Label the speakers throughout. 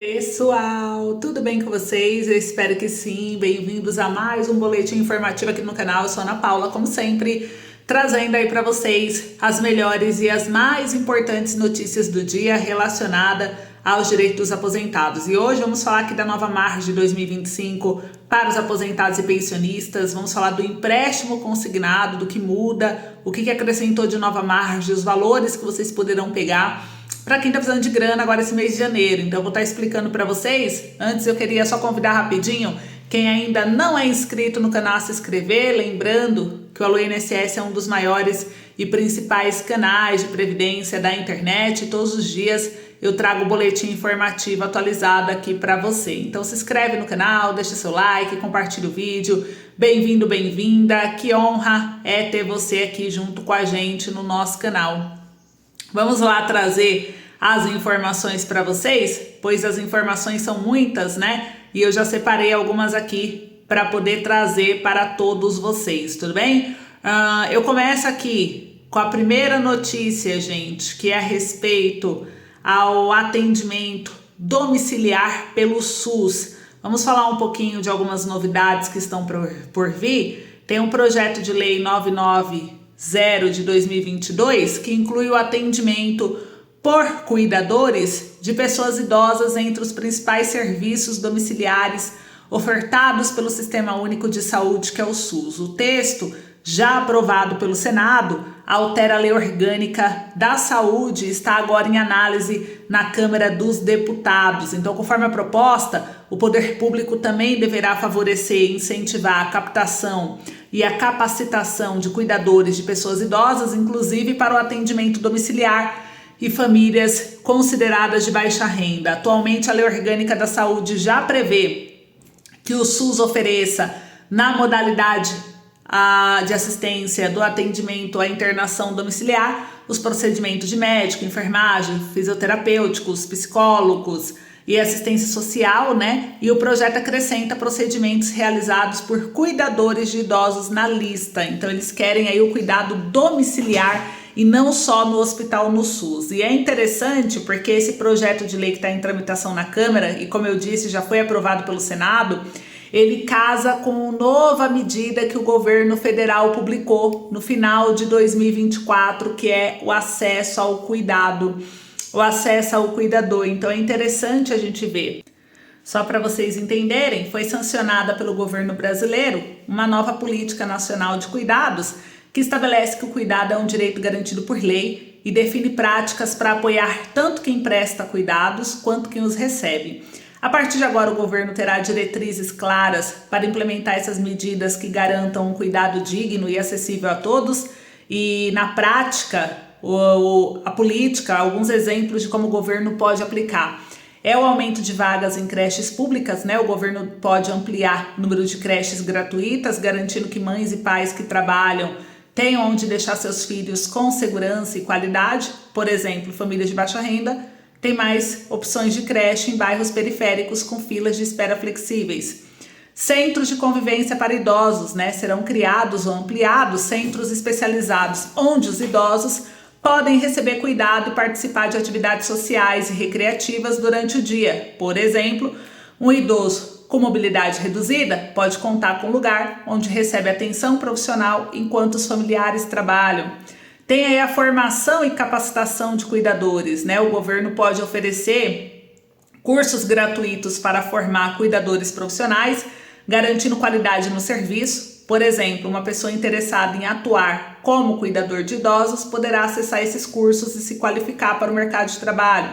Speaker 1: Pessoal, tudo bem com vocês? Eu espero que sim. Bem-vindos a mais um boletim informativo aqui no canal. Eu sou a Ana Paula, como sempre, trazendo aí para vocês as melhores e as mais importantes notícias do dia relacionada aos direitos dos aposentados. E hoje vamos falar aqui da nova margem de 2025 para os aposentados e pensionistas. Vamos falar do empréstimo consignado, do que muda, o que acrescentou de nova margem, os valores que vocês poderão pegar para quem tá precisando de grana agora esse mês de janeiro. Então eu vou estar explicando para vocês. Antes eu queria só convidar rapidinho quem ainda não é inscrito no canal a se inscrever, lembrando que o Alô INSS é um dos maiores e principais canais de previdência da internet. Todos os dias eu trago o boletim informativo atualizado aqui para você. Então se inscreve no canal, deixa seu like, compartilha o vídeo. Bem-vindo, bem-vinda. Que honra é ter você aqui junto com a gente no nosso canal. Vamos lá trazer as informações para vocês, pois as informações são muitas, né? E eu já separei algumas aqui para poder trazer para todos vocês, tudo bem? Eu começo aqui com a primeira notícia, gente, que é a respeito ao atendimento domiciliar pelo SUS. Vamos falar um pouquinho de algumas novidades que estão por vir. Tem um projeto de lei 990 de 2022, que inclui o atendimento por cuidadores de pessoas idosas entre os principais serviços domiciliares ofertados pelo Sistema Único de Saúde, que é o SUS. O texto, já aprovado pelo Senado, altera a Lei Orgânica da Saúde e está agora em análise na Câmara dos Deputados. Então, conforme a proposta, o poder público também deverá favorecer e incentivar a captação e a capacitação de cuidadores de pessoas idosas, inclusive para o atendimento domiciliar e famílias consideradas de baixa renda. Atualmente, a Lei Orgânica da Saúde já prevê que o SUS ofereça, na modalidade de assistência do atendimento à internação domiciliar, os procedimentos de médico, enfermagem, fisioterapêuticos, psicólogos e assistência social, né? E o projeto acrescenta procedimentos realizados por cuidadores de idosos na lista. Então eles querem aí o cuidado domiciliar e não só no hospital no SUS. E é interessante porque esse projeto de lei que está em tramitação na Câmara, e como eu disse, já foi aprovado pelo Senado, ele casa com nova medida que o governo federal publicou no final de 2024, que é o acesso ao cuidado, o acesso ao cuidador. Então é interessante a gente ver. Só para vocês entenderem, foi sancionada pelo governo brasileiro uma nova política nacional de cuidados que estabelece que o cuidado é um direito garantido por lei e define práticas para apoiar tanto quem presta cuidados quanto quem os recebe. A partir de agora, o governo terá diretrizes claras para implementar essas medidas que garantam um cuidado digno e acessível a todos. E, na prática, a política, alguns exemplos de como o governo pode aplicar. É o aumento de vagas em creches públicas, né? O governo pode ampliar o número de creches gratuitas, garantindo que mães e pais que trabalham tenham onde deixar seus filhos com segurança e qualidade. Por exemplo, famílias de baixa renda tem mais opções de creche em bairros periféricos com filas de espera flexíveis. Centros de convivência para idosos, né? Serão criados ou ampliados centros especializados onde os idosos podem receber cuidado e participar de atividades sociais e recreativas durante o dia. Por exemplo, um idoso com mobilidade reduzida pode contar com um lugar onde recebe atenção profissional enquanto os familiares trabalham. Tem aí a formação e capacitação de cuidadores, né? O governo pode oferecer cursos gratuitos para formar cuidadores profissionais, garantindo qualidade no serviço. Por exemplo, uma pessoa interessada em atuar como cuidador de idosos poderá acessar esses cursos e se qualificar para o mercado de trabalho.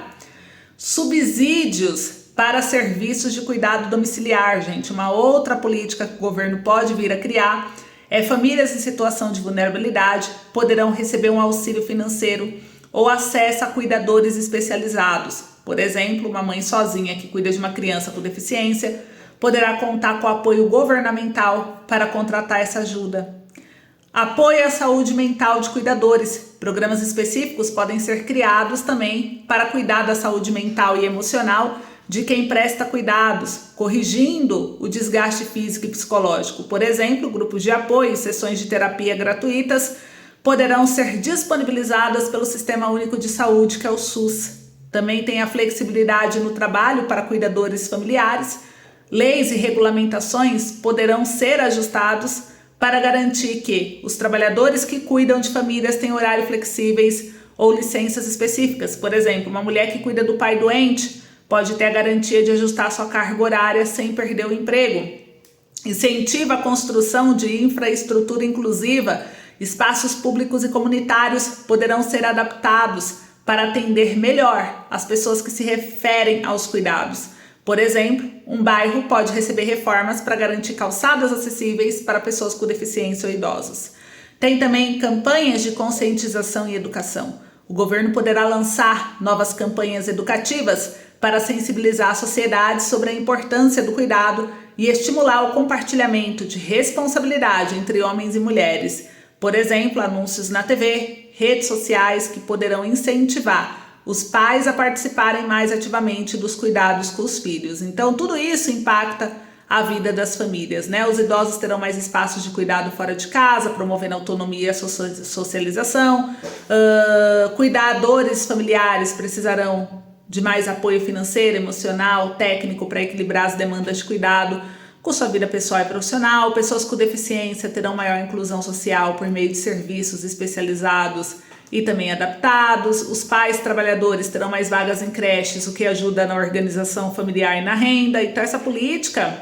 Speaker 1: Subsídios para serviços de cuidado domiciliar, gente. Uma outra política que o governo pode vir a criar famílias em situação de vulnerabilidade poderão receber um auxílio financeiro ou acesso a cuidadores especializados. Por exemplo, uma mãe sozinha que cuida de uma criança com deficiência poderá contar com apoio governamental para contratar essa ajuda. Apoio à saúde mental de cuidadores. Programas específicos podem ser criados também para cuidar da saúde mental e emocional de quem presta cuidados, corrigindo o desgaste físico e psicológico. Por exemplo, grupos de apoio e sessões de terapia gratuitas poderão ser disponibilizadas pelo Sistema Único de Saúde, que é o SUS. Também tem a flexibilidade no trabalho para cuidadores familiares. Leis e regulamentações poderão ser ajustados para garantir que os trabalhadores que cuidam de famílias têm horários flexíveis ou licenças específicas. Por exemplo, uma mulher que cuida do pai doente pode ter a garantia de ajustar sua carga horária sem perder o emprego. Incentiva a construção de infraestrutura inclusiva. Espaços públicos e comunitários poderão ser adaptados para atender melhor as pessoas que se referem aos cuidados. Por exemplo, um bairro pode receber reformas para garantir calçadas acessíveis para pessoas com deficiência ou idosos. Tem também campanhas de conscientização e educação. O governo poderá lançar novas campanhas educativas para sensibilizar a sociedade sobre a importância do cuidado e estimular o compartilhamento de responsabilidade entre homens e mulheres. Por exemplo, anúncios na TV, redes sociais que poderão incentivar os pais a participarem mais ativamente dos cuidados com os filhos. Então, tudo isso impacta a vida das famílias, né? Os idosos terão mais espaços de cuidado fora de casa, promovendo autonomia e a socialização. Cuidadores familiares precisarão de mais apoio financeiro, emocional, técnico para equilibrar as demandas de cuidado com sua vida pessoal e profissional. Pessoas com deficiência terão maior inclusão social por meio de serviços especializados e também adaptados. Os pais trabalhadores terão mais vagas em creches, o que ajuda na organização familiar e na renda. Então, essa política,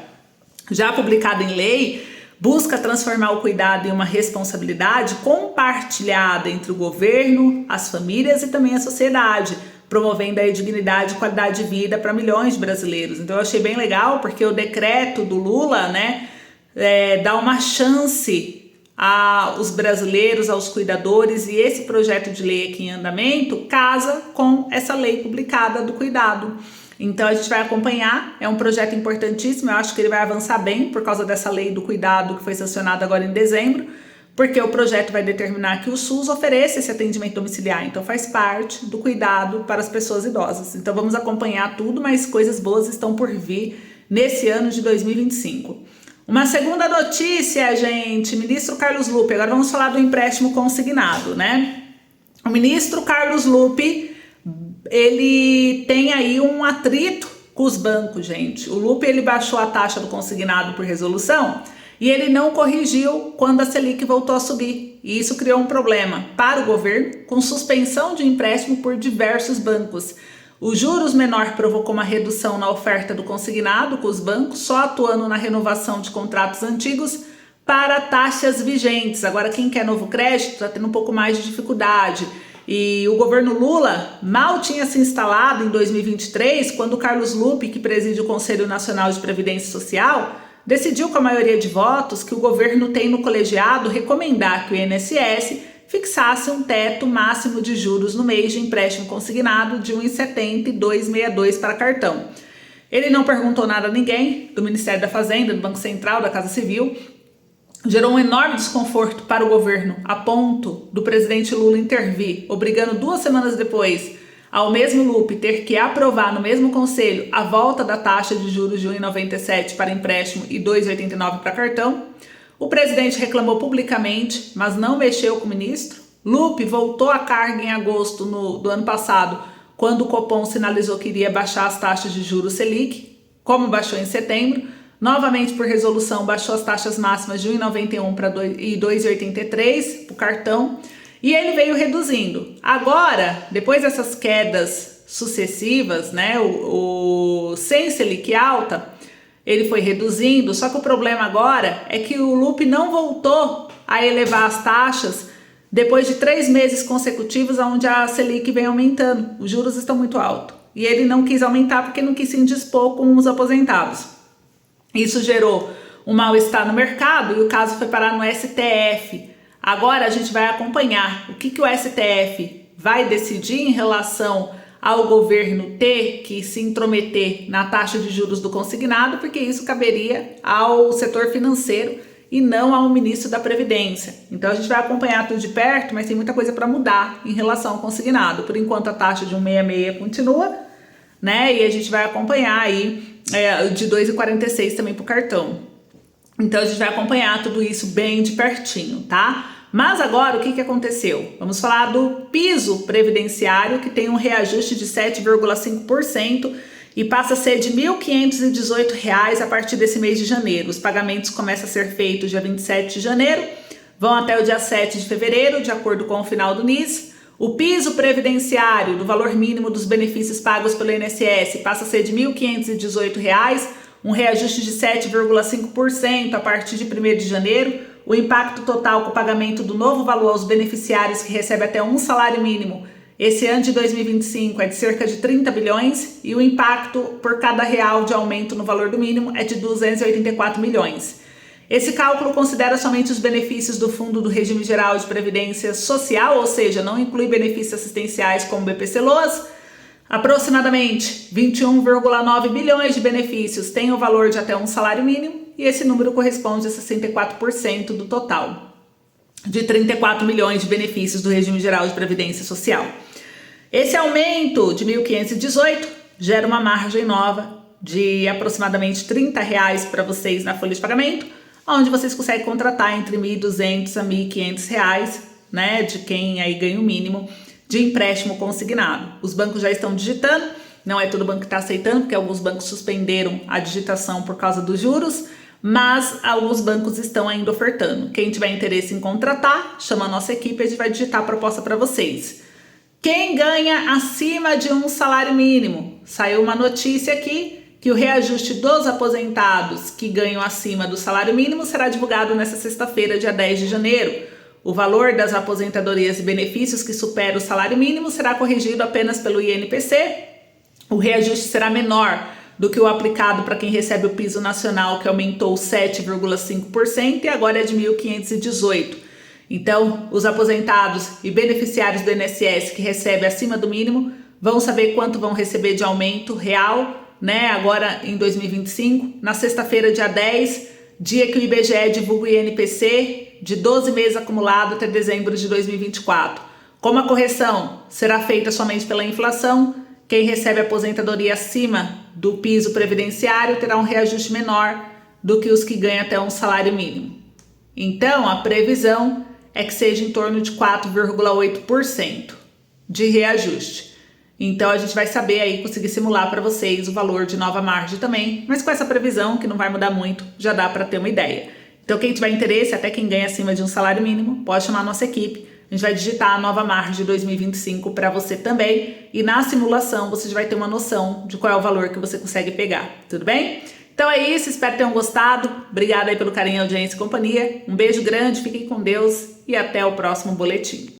Speaker 1: já publicada em lei, busca transformar o cuidado em uma responsabilidade compartilhada entre o governo, as famílias e também a sociedade, promovendo aí dignidade e qualidade de vida para milhões de brasileiros. Então eu achei bem legal, porque o decreto do Lula, né, dá uma chance aos brasileiros, aos cuidadores, e esse projeto de lei aqui em andamento casa com essa lei publicada do cuidado. Então a gente vai acompanhar, é um projeto importantíssimo, eu acho que ele vai avançar bem por causa dessa lei do cuidado que foi sancionada agora em dezembro, porque o projeto vai determinar que o SUS ofereça esse atendimento domiciliar, então faz parte do cuidado para as pessoas idosas. Então vamos acompanhar tudo, mas coisas boas estão por vir nesse ano de 2025. Uma segunda notícia, gente, ministro Carlos Lupe, agora vamos falar do empréstimo consignado, né? O ministro Carlos Lupe, ele tem aí um atrito com os bancos, gente. O Lupe, ele baixou a taxa do consignado por resolução e ele não corrigiu quando a Selic voltou a subir. E isso criou um problema para o governo, com suspensão de empréstimo por diversos bancos. Os juros menor provocou uma redução na oferta do consignado com os bancos, só atuando na renovação de contratos antigos para taxas vigentes. Agora, quem quer novo crédito está tendo um pouco mais de dificuldade. E o governo Lula mal tinha se instalado em 2023, quando o Carlos Lupe, que preside o Conselho Nacional de Previdência Social, decidiu com a maioria de votos que o governo tem no colegiado recomendar que o INSS fixasse um teto máximo de juros no mês de empréstimo consignado de 1,70 e 2,62 para cartão. Ele não perguntou nada a ninguém, do Ministério da Fazenda, do Banco Central, da Casa Civil. Gerou um enorme desconforto para o governo, a ponto do presidente Lula intervir, obrigando 2 semanas depois ao mesmo Lupe ter que aprovar no mesmo conselho a volta da taxa de juros de 1,97 para empréstimo e 2,89 para cartão. O presidente reclamou publicamente, mas não mexeu com o ministro. Lupe voltou a carga em agosto do ano passado, quando o Copom sinalizou que iria baixar as taxas de juros Selic, como baixou em setembro. Novamente, por resolução, baixou as taxas máximas de 1,91 para 2,83 para o cartão. E ele veio reduzindo. Agora, depois dessas quedas sucessivas, né, sem Selic alta, ele foi reduzindo, só que o problema agora é que o Lupe não voltou a elevar as taxas depois de 3 meses consecutivos onde a Selic vem aumentando. Os juros estão muito altos. E ele não quis aumentar porque não quis se indispor com os aposentados. Isso gerou um mal-estar no mercado e o caso foi parar no STF. Agora a gente vai acompanhar o que o STF vai decidir em relação ao governo ter que se intrometer na taxa de juros do consignado, porque isso caberia ao setor financeiro e não ao ministro da Previdência. Então a gente vai acompanhar tudo de perto, mas tem muita coisa para mudar em relação ao consignado. Por enquanto a taxa de 1,66 continua, né? E a gente vai acompanhar aí de 2,46 também para o cartão. Então a gente vai acompanhar tudo isso bem de pertinho, tá? Mas agora o que aconteceu? Vamos falar do piso previdenciário, que tem um reajuste de 7,5% e passa a ser de R$ 1.518 a partir desse mês de janeiro. Os pagamentos começam a ser feitos dia 27 de janeiro, vão até o dia 7 de fevereiro, de acordo com o final do NIS. O piso previdenciário do valor mínimo dos benefícios pagos pelo INSS passa a ser de R$ 1.518, um reajuste de 7,5% a partir de 1º de janeiro. O impacto total com o pagamento do novo valor aos beneficiários que recebem até um salário mínimo esse ano de 2025 é de cerca de 30 bilhões e o impacto por cada real de aumento no valor do mínimo é de 284 milhões. Esse cálculo considera somente os benefícios do Fundo do Regime Geral de Previdência Social, ou seja, não inclui benefícios assistenciais como BPC-Loas. Aproximadamente 21,9 bilhões de benefícios têm o valor de até um salário mínimo e esse número corresponde a 64% do total de 34 milhões de benefícios do Regime Geral de Previdência Social. Esse aumento de 1.518 gera uma margem nova de aproximadamente R$ 30 para vocês na folha de pagamento, onde vocês conseguem contratar entre R$ 1.200 a R$ 1.500, né, de quem aí ganha o mínimo de empréstimo consignado. Os bancos já estão digitando, não é todo banco que está aceitando, porque alguns bancos suspenderam a digitação por causa dos juros, mas alguns bancos estão ainda ofertando. Quem tiver interesse em contratar, chama a nossa equipe e a gente vai digitar a proposta para vocês. Quem ganha acima de um salário mínimo? Saiu uma notícia aqui que o reajuste dos aposentados que ganham acima do salário mínimo será divulgado nesta sexta-feira, dia 10 de janeiro. O valor das aposentadorias e benefícios que supera o salário mínimo será corrigido apenas pelo INPC. O reajuste será menor do que o aplicado para quem recebe o piso nacional, que aumentou 7,5% e agora é de 1.518. Então, os aposentados e beneficiários do INSS que recebem acima do mínimo vão saber quanto vão receber de aumento real, né? Agora em 2025, na sexta-feira, dia 10, dia que o IBGE divulga o INPC de 12 meses acumulado até dezembro de 2024. Como a correção será feita somente pela inflação, quem recebe aposentadoria acima do piso previdenciário terá um reajuste menor do que os que ganham até um salário mínimo. Então, a previsão é que seja em torno de 4,8% de reajuste. Então, a gente vai saber aí, conseguir simular para vocês o valor de nova margem também, mas com essa previsão, que não vai mudar muito, já dá para ter uma ideia. Então, quem tiver interesse, até quem ganha acima de um salário mínimo, pode chamar a nossa equipe. A gente vai digitar a nova margem de 2025 para você também. E na simulação, você já vai ter uma noção de qual é o valor que você consegue pegar. Tudo bem? Então é isso, espero que tenham gostado. Obrigada aí pelo carinho, audiência e companhia. Um beijo grande, fiquem com Deus e até o próximo boletim.